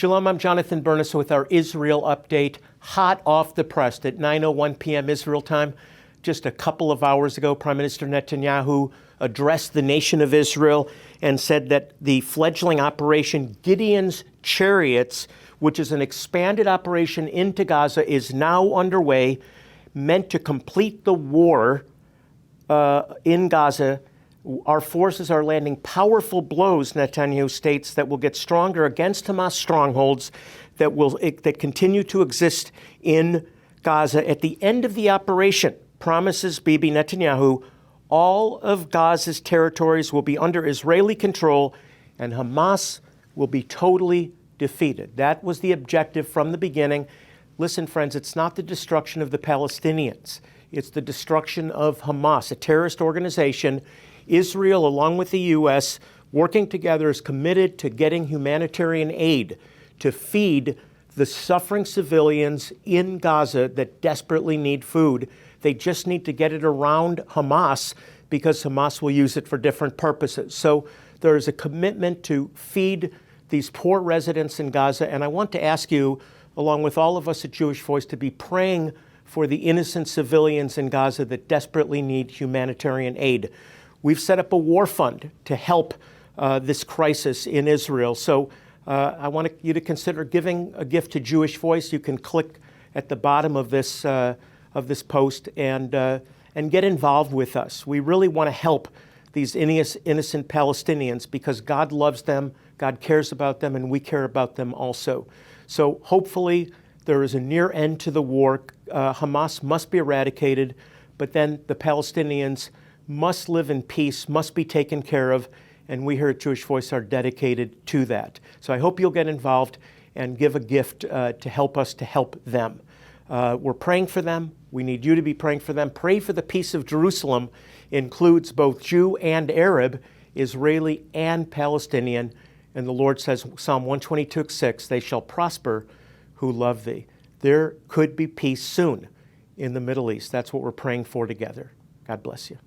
Shalom, I'm Jonathan Bernis with our Israel update, hot off the press at 9:01 p.m. Israel time. Just a couple of hours ago, Prime Minister Netanyahu addressed the nation of Israel and said that the fledgling operation Gideon's Chariots, which is an expanded operation into Gaza, is now underway, meant to complete the war in Gaza. Our forces are landing powerful blows, Netanyahu states, that will get stronger against Hamas strongholds that continue to exist in Gaza. At the end of the operation, promises Bibi Netanyahu, all of Gaza's territories will be under Israeli control and Hamas will be totally defeated. That was the objective from the beginning. Listen, friends, it's not the destruction of the Palestinians. It's the destruction of Hamas, a terrorist organization. Israel, along with the U.S., working together, is committed to getting humanitarian aid to feed the suffering civilians in Gaza that desperately need food. They just need to get it around Hamas because Hamas will use it for different purposes. So there is a commitment to feed these poor residents in Gaza. And I want to ask you, along with all of us at Jewish Voice, to be praying for the innocent civilians in Gaza that desperately need humanitarian aid. We've set up a war fund to help this crisis in Israel. So I want you to consider giving a gift to Jewish Voice. You can click at the bottom of this post and get involved with us. We really want to help these innocent Palestinians because God loves them, God cares about them, and we care about them also. So hopefully there is a near end to the war. Hamas must be eradicated, but then the Palestinians must live in peace, must be taken care of, and we here at Jewish Voice are dedicated to that. So I hope you'll get involved and give a gift to help us to help them. We're praying for them. We need you to be praying for them. Pray for the peace of Jerusalem. Includes both Jew and Arab, Israeli and Palestinian. And the Lord says, Psalm 122:6, they shall prosper who love thee. There could be peace soon in the Middle East. That's what we're praying for together. God bless you.